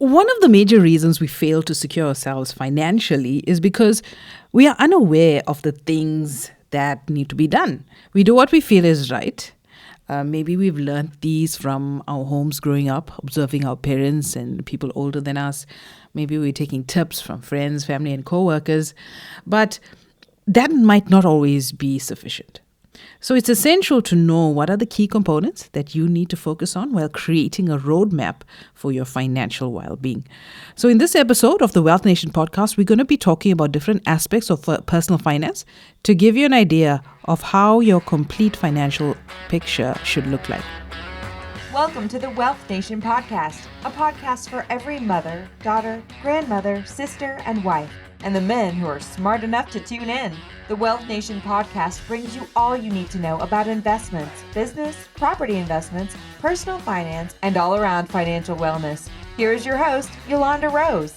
One of the major reasons we fail to secure ourselves financially is because we are unaware of the things that need to be done. We do what we feel is right. Maybe we've learned these from our homes growing up, observing our parents and people older than us. Maybe we're taking tips from friends, family, and co-workers. But that might not always be sufficient. So it's essential to know what are the key components that you need to focus on while creating a roadmap for your financial well-being. So in this episode of the Wealth Nation podcast, we're going to be talking about different aspects of personal finance to give you an idea of how your complete financial picture should look like. Welcome to the Wealth Nation podcast, a podcast for every mother, daughter, grandmother, sister, and wife, and the men who are smart enough to tune in. The Wealth Nation podcast brings you all you need to know about investments, business, property investments, personal finance, and all-around financial wellness. Here is your host, Yolanda Rose.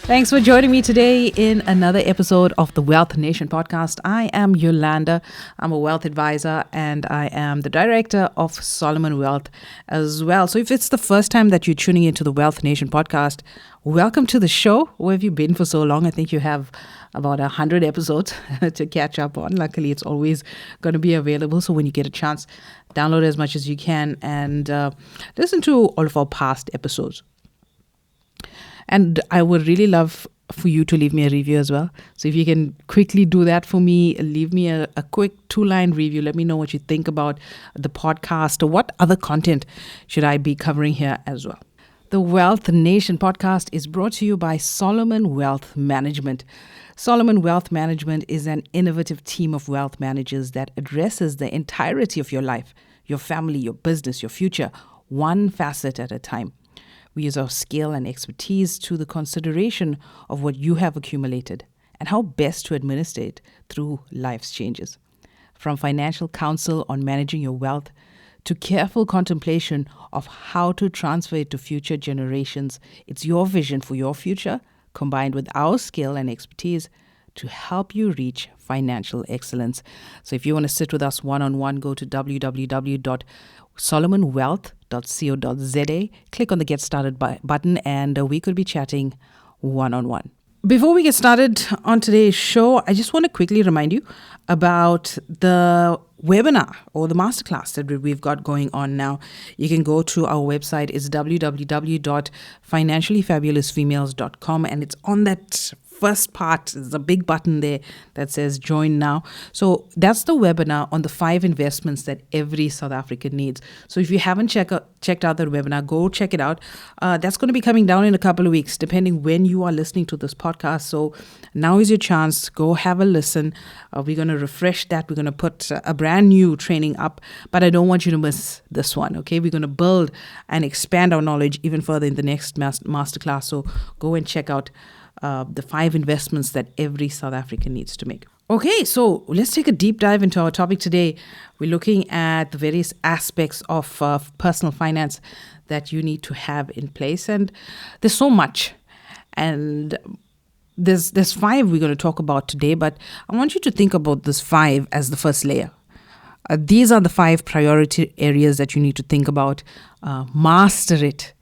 Thanks for joining me today in another episode of the Wealth Nation podcast. I am Yolanda. I'm a wealth advisor and I am the director of Solomon Wealth as well. So if it's the first time that you're tuning into the Wealth Nation podcast, welcome to the show. Where have you been for so long? I think you have about 100 episodes to catch up on. Luckily, it's always going to be available. So when you get a chance, download as much as you can and listen to all of our past episodes. And I would really love for you to leave me a review as well. So if you can quickly do that for me, leave me a quick 2-line review. Let me know what you think about the podcast or what other content should I be covering here as well. The Wealth Nation podcast is brought to you by Solomon Wealth Management. Solomon Wealth Management is an innovative team of wealth managers that addresses the entirety of your life, your family, your business, your future, one facet at a time. We use our skill and expertise to the consideration of what you have accumulated and how best to administer it through life's changes. From financial counsel on managing your wealth to careful contemplation of how to transfer it to future generations, it's your vision for your future combined with our skill and expertise to help you reach financial excellence. So if you want to sit with us one-on-one, go to www.solomonwealth.co.za, click on the Get Started button, and we could be chatting one-on-one. Before we get started on today's show, I just want to quickly remind you about the webinar or the masterclass that we've got going on now. You can go to our website. It's www.financiallyfabulousfemales.com, and it's on that first part. There's a big button there that says join now. So that's the webinar on the 5 investments that every South African needs. So if you haven't checked out that webinar, go check it out. That's going to be coming down in a couple of weeks, depending when you are listening to this podcast. So now is your chance. Go have a listen. We're going to refresh that. We're going to put a brand new training up, but I don't want you to miss this one. Okay, we're going to build and expand our knowledge even further in the next masterclass. So go and check out the 5 investments that every South African needs to make. Okay, so let's take a deep dive into our topic today. We're looking at the various aspects of personal finance that you need to have in place. And there's so much. And there's 5 we're going to talk about today, but I want you to think about this 5 as the first layer. These are the 5 priority areas that you need to think about. Master it.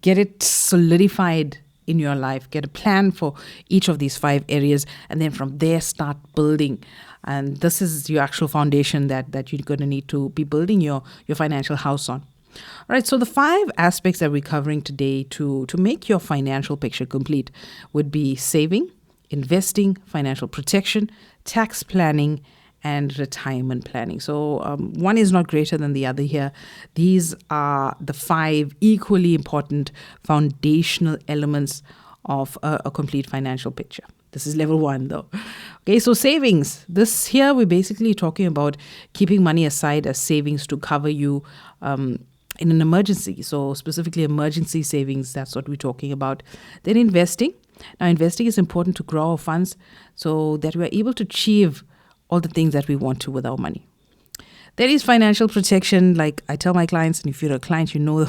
Get it solidified in your life. Get a plan for each of these 5 areas, and then from there start building. And this is your actual foundation that you're going to need to be building your financial house on. All right, so the 5 aspects that we're covering today to make your financial picture complete would be saving, investing, financial protection, tax planning, and retirement planning. So one is not greater than the other here. These are the 5 equally important foundational elements of a complete financial picture. This is level 1 though. Okay, so savings. This here we're basically talking about keeping money aside as savings to cover you in an emergency. So specifically emergency savings, that's what we're talking about. Then investing. Now investing is important to grow our funds so that we're able to achieve all the things that we want to with our money. There is financial protection, like I tell my clients, and if you're a client, you know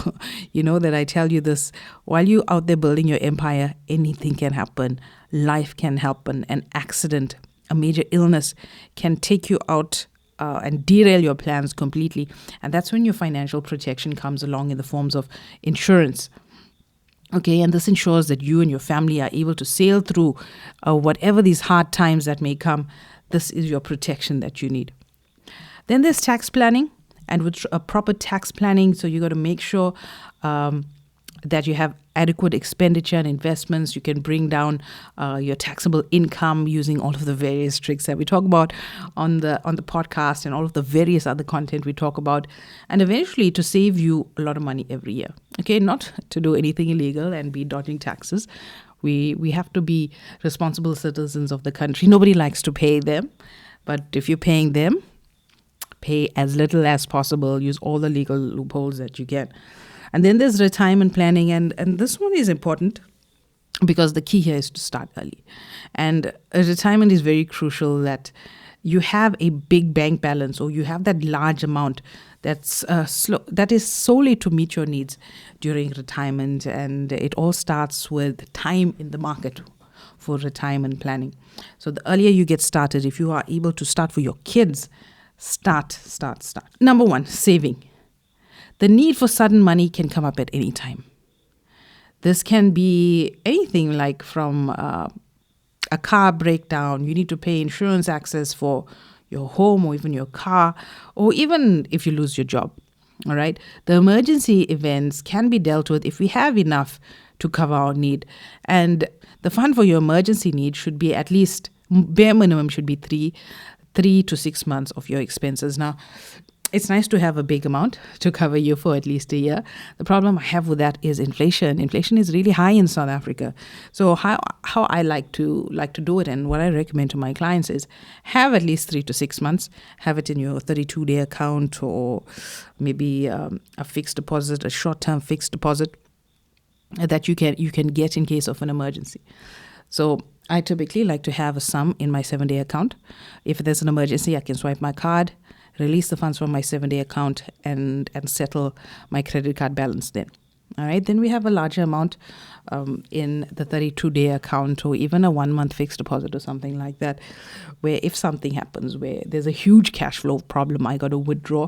that I tell you this. While you're out there building your empire, anything can happen. Life can happen. An accident, a major illness can take you out and derail your plans completely. And that's when your financial protection comes along in the forms of insurance. Okay, and this ensures that you and your family are able to sail through whatever these hard times that may come. This is your protection that you need. Then there's tax planning, and with a proper tax planning, so you got to make sure that you have adequate expenditure and investments. You can bring down your taxable income using all of the various tricks that we talk about on the podcast and all of the various other content we talk about, and eventually to save you a lot of money every year. Okay, not to do anything illegal and be dodging taxes. We have to be responsible citizens of the country. Nobody likes to pay them, but if you're paying them, pay as little as possible. Use all the legal loopholes that you get. And then there's retirement planning, and this one is important because the key here is to start early. And retirement is very crucial, that you have a big bank balance, or you have that large amount that is solely to meet your needs during retirement. And it all starts with time in the market for retirement planning. So the earlier you get started, if you are able to start for your kids, start. Number one, saving. The need for sudden money can come up at any time. This can be anything, like from a car breakdown. You need to pay insurance access for your home or even your car, or even if you lose your job. All right. The emergency events can be dealt with if we have enough to cover our need. And the fund for your emergency need should be at least, bare minimum should be three to 6 months of your expenses. Now, it's nice to have a big amount to cover you for at least a year. The problem I have with that is inflation. Inflation is really high in South Africa. So how I like to do it, and what I recommend to my clients, is have at least 3 to 6 months. Have it in your 32-day account, or maybe a fixed deposit, a short-term fixed deposit that you can get in case of an emergency. So I typically like to have a sum in my 7-day account. If there's an emergency, I can swipe my card, release the funds from my 7-day account, and settle my credit card balance then. All right. Then we have a larger amount in the 32-day account, or even a 1-month fixed deposit or something like that, where if something happens, where there's a huge cash flow problem, I got to withdraw,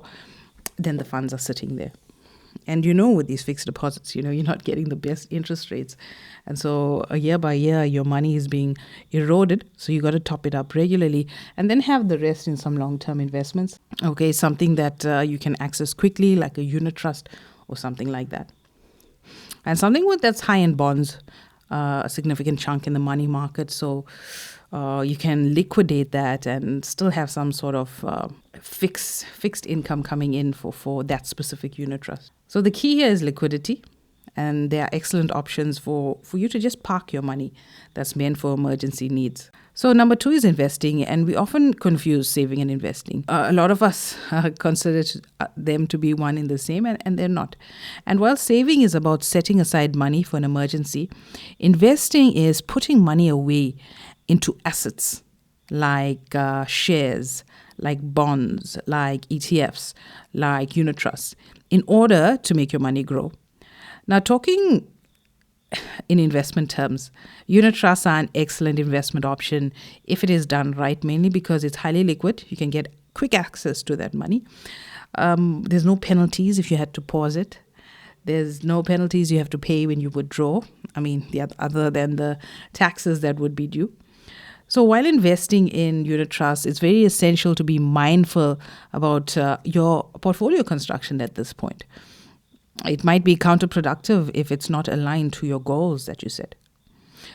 then the funds are sitting there. And with these fixed deposits, you're not getting the best interest rates. And so year by year, your money is being eroded. So you got to top it up regularly, and then have the rest in some long-term investments. Okay, something that you can access quickly, like a unit trust or something like that. And something that's high in bonds, a significant chunk in the money market. So you can liquidate that and still have some sort of fixed income coming in for that specific unit trust. So the key here is liquidity, and there are excellent options for you to just park your money that's meant for emergency needs. So number 2 is investing, and we often confuse saving and investing. A lot of us consider them to be one in the same, and they're not. And while saving is about setting aside money for an emergency, investing is putting money away into assets like shares, like bonds, like ETFs, like unit trusts, in order to make your money grow. Now, talking in investment terms, unit trusts are an excellent investment option if it is done right, mainly because it's highly liquid. You can get quick access to that money. There's no penalties if you had to pause it. There's no penalties you have to pay when you withdraw. Other than the taxes that would be due. So while investing in unit trusts, it's very essential to be mindful about your portfolio construction at this point. It might be counterproductive if it's not aligned to your goals that you set.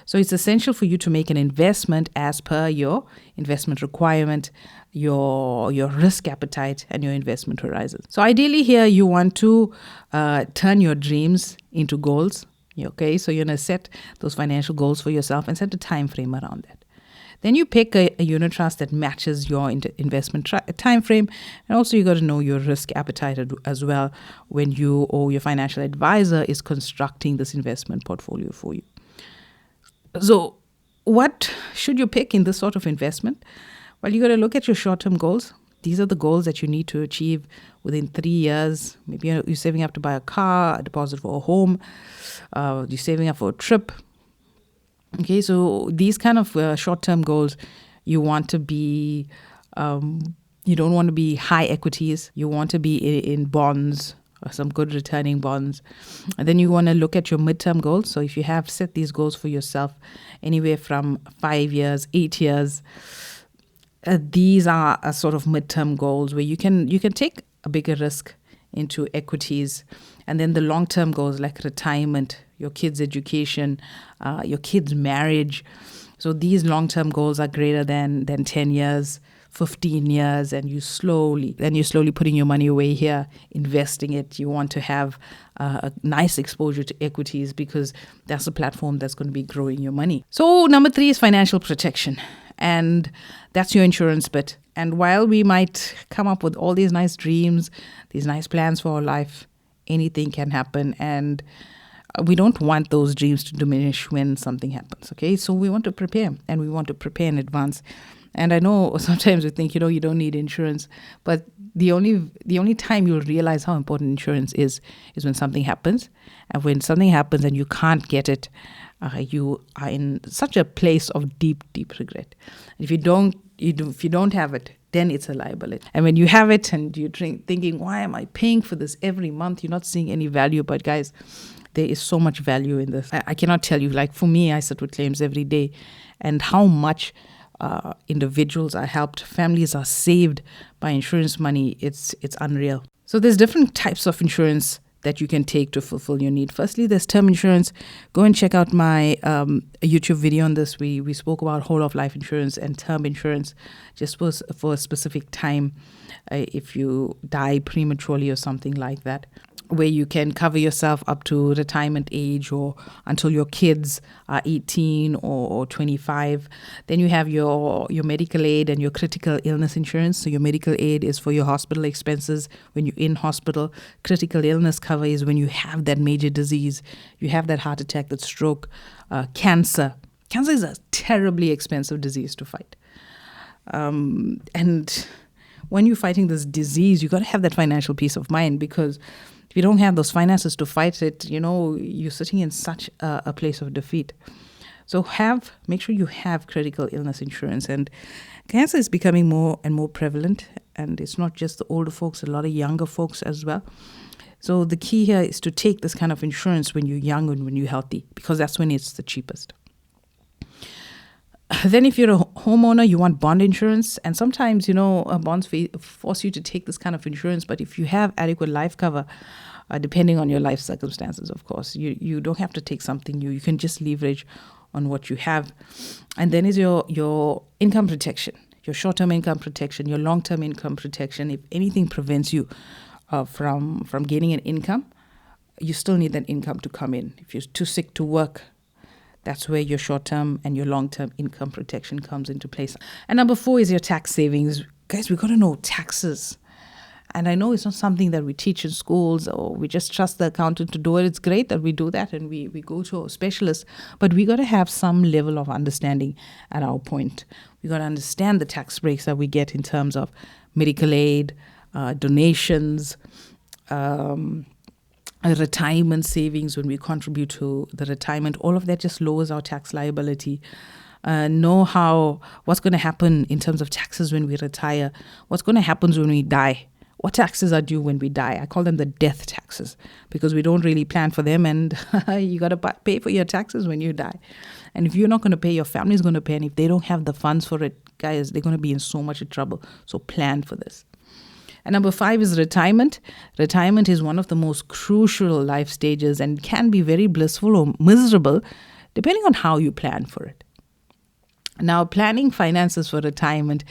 So it's essential for you to make an investment as per your investment requirement, your risk appetite, and your investment horizon. So ideally here, you want to turn your dreams into goals. Okay, so you're going to set those financial goals for yourself and set a time frame around that. Then you pick a unit trust that matches your investment time frame. And also you got to know your risk appetite as well when you or your financial advisor is constructing this investment portfolio for you. So what should you pick in this sort of investment? Well, you got to look at your short-term goals. These are the goals that you need to achieve within 3 years. Maybe you're saving up to buy a car, a deposit for a home. You're saving up for a trip. Okay, so these kind of short-term goals, you want to be, you don't want to be high equities. You want to be in bonds, some good returning bonds. And then you want to look at your midterm goals. So if you have set these goals for yourself, anywhere from 5 years, 8 years, these are a sort of midterm goals where you can take a bigger risk into equities. And then the long-term goals like retirement, your kids' education, your kids' marriage. So these long-term goals are greater than 10 years, 15 years, and you're slowly putting your money away here, investing it. You want to have a nice exposure to equities because that's a platform that's going to be growing your money. So number 3 is financial protection. And that's your insurance bit. And while we might come up with all these nice dreams, these nice plans for our life, anything can happen. And we don't want those dreams to diminish when something happens, okay? So we want to prepare, and we want to prepare in advance. And I know sometimes we think, you don't need insurance, but the only time you'll realize how important insurance is when something happens. And when something happens and you can't get it, you are in such a place of deep, deep regret. And if you don't have it, then it's a liability. And when you have it and you're thinking, why am I paying for this every month? You're not seeing any value. But guys, there is so much value in this. I cannot tell you. Like for me, I sit with claims every day, and how much individuals are helped, families are saved by insurance money. It's unreal. So there's different types of insurance that you can take to fulfill your need. Firstly, there's term insurance. Go and check out my YouTube video on this. We spoke about whole of life insurance and term insurance just for a specific time if you die prematurely or something like that, where you can cover yourself up to retirement age or until your kids are 18 or 25. Then you have your medical aid and your critical illness insurance. So your medical aid is for your hospital expenses when you're in hospital. Critical illness cover is when you have that major disease, you have that heart attack, that stroke, cancer. Cancer is a terribly expensive disease to fight. And when you're fighting this disease, you got to have that financial peace of mind, because if you don't have those finances to fight it, you're sitting in such a place of defeat. So make sure you have critical illness insurance. And cancer is becoming more and more prevalent. And it's not just the older folks, a lot of younger folks as well. So the key here is to take this kind of insurance when you're young and when you're healthy, because that's when it's the cheapest. Then if you're a homeowner, you want bond insurance. And sometimes, bonds force you to take this kind of insurance. But if you have adequate life cover, depending on your life circumstances, of course, you don't have to take something new. You can just leverage on what you have. And then is your income protection, your short-term income protection, your long-term income protection. If anything prevents you from gaining an income, you still need that income to come in. If you're too sick to work, that's where your short-term and your long-term income protection comes into place. And number 4 is your tax savings. Guys, we got to know taxes. And I know it's not something that we teach in schools or we just trust the accountant to do it. It's great that we do that and we go to a specialist. But we got to have some level of understanding at our point. We got to understand the tax breaks that we get in terms of medical aid, donations, retirement savings when we contribute to the retirement. All of that just lowers our tax liability. Know what's going to happen in terms of taxes when we retire, what's going to happen when we die, what taxes are due when we die. I call them the death taxes because we don't really plan for them, and you got to pay for your taxes when you die. And if you're not going to pay, your family's going to pay, and if they don't have the funds for it, guys, they're going to be in so much trouble. So plan for this. And number 5 is retirement. Retirement is one of the most crucial life stages and can be very blissful or miserable depending on how you plan for it. Now, planning finances for retirement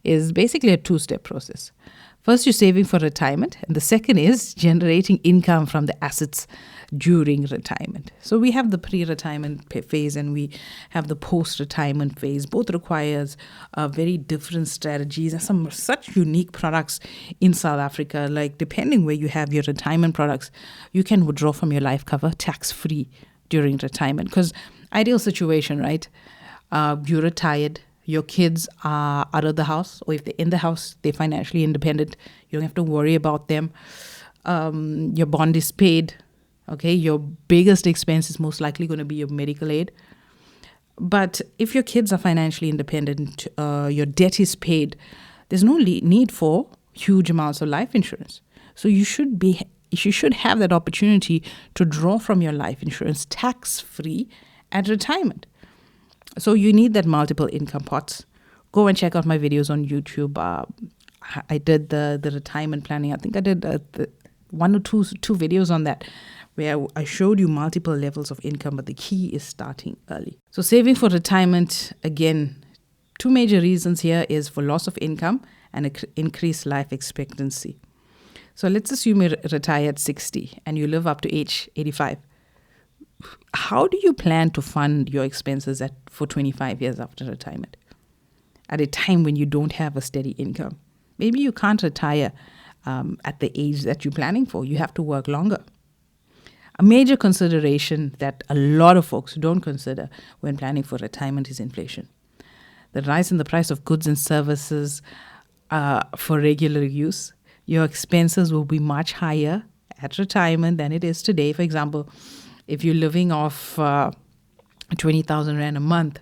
is basically a 2-step process. First, you're saving for retirement, and the second is generating income from the assets during retirement. So we have the pre-retirement phase and we have the post-retirement phase. Both requires very different strategies and some such unique products in South Africa. Like depending where you have your retirement products, you can withdraw from your life cover tax-free during retirement. Because ideal situation, right? You're retired. Your kids are out of the house, or if they're in the house, they're financially independent. You don't have to worry about them. Your bond is paid. Okay, your biggest expense is most likely going to be your medical aid. But if your kids are financially independent, your debt is paid, there's no need for huge amounts of life insurance. So you should be you should have that opportunity to draw from your life insurance tax-free at retirement. So you need that multiple income pots. Go and check out my videos on YouTube. I did the retirement planning. I think I did one or two videos on that, where I showed you multiple levels of income, but the key is starting early. So saving for retirement, again, two major reasons here is for loss of income and increased life expectancy. So let's assume you retire at 60 and you live up to age 85. How do you plan to fund your expenses for 25 years after retirement? At a time when you don't have a steady income. Maybe you can't retire at the age that you're planning for. You have to work longer. A major consideration that a lot of folks don't consider when planning for retirement is inflation. The rise in the price of goods and services for regular use, your expenses will be much higher at retirement than it is today. For example, if you're living off 20,000 Rand a month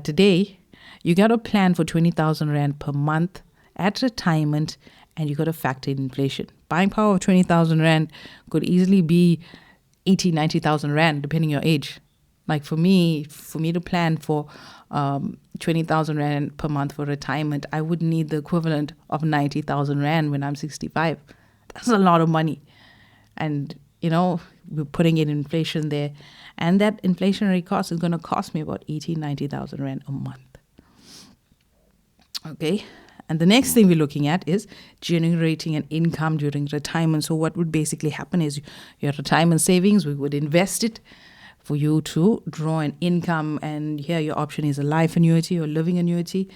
today, you got to plan for 20,000 Rand per month at retirement, and you got to factor in inflation. Buying power of 20,000 Rand could easily be 80, 90,000 Rand, depending on your age. Like for me to plan for 20,000 Rand per month for retirement, I would need the equivalent of 90,000 Rand when I'm 65. That's a lot of money. And, we're putting in inflation there. And that inflationary cost is going to cost me about 80, 90,000 Rand a month. Okay. And the next thing we're looking at is generating an income during retirement. So what would basically happen is your retirement savings, we would invest it for you to draw an income. And here your option is a life annuity or living annuity.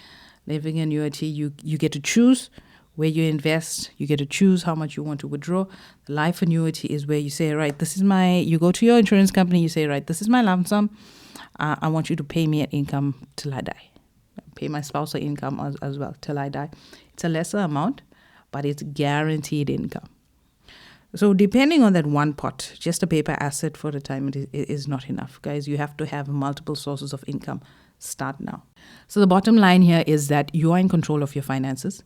Living annuity, you get to choose where you invest. You get to choose how much you want to withdraw. The life annuity is where you say, right, you go to your insurance company, you say, right, this is my lump sum. I want you to pay me an income till I die. Pay my spouse an income as well till I die. It's a lesser amount, but it's guaranteed income. So depending on that one pot, just a paper asset for retirement is not enough. Guys, you have to have multiple sources of income. Start now. So the bottom line here is that you are in control of your finances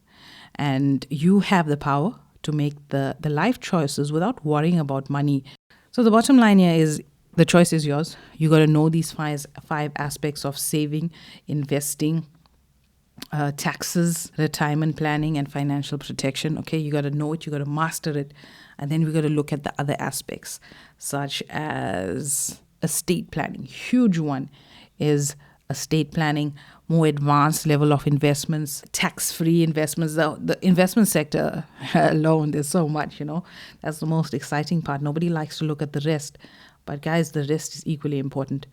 and you have the power to make the life choices without worrying about money. So the bottom line here is the choice is yours. You got to know these five aspects of saving, investing, taxes, retirement planning, and financial protection. Okay, you got to know it, you got to master it. And then we got to look at the other aspects, such as estate planning. Huge one is estate planning, more advanced level of investments, tax-free investments. The investment sector alone, there's so much, That's the most exciting part. Nobody likes to look at the rest. But guys, the rest is equally important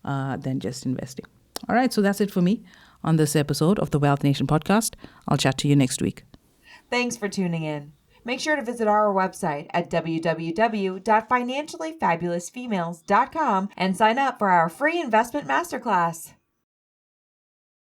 than just investing. All right, so that's it for me on this episode of the Wealth Nation podcast. I'll chat to you next week. Thanks for tuning in. Make sure to visit our website at www.financiallyfabulousfemales.com and sign up for our free investment masterclass.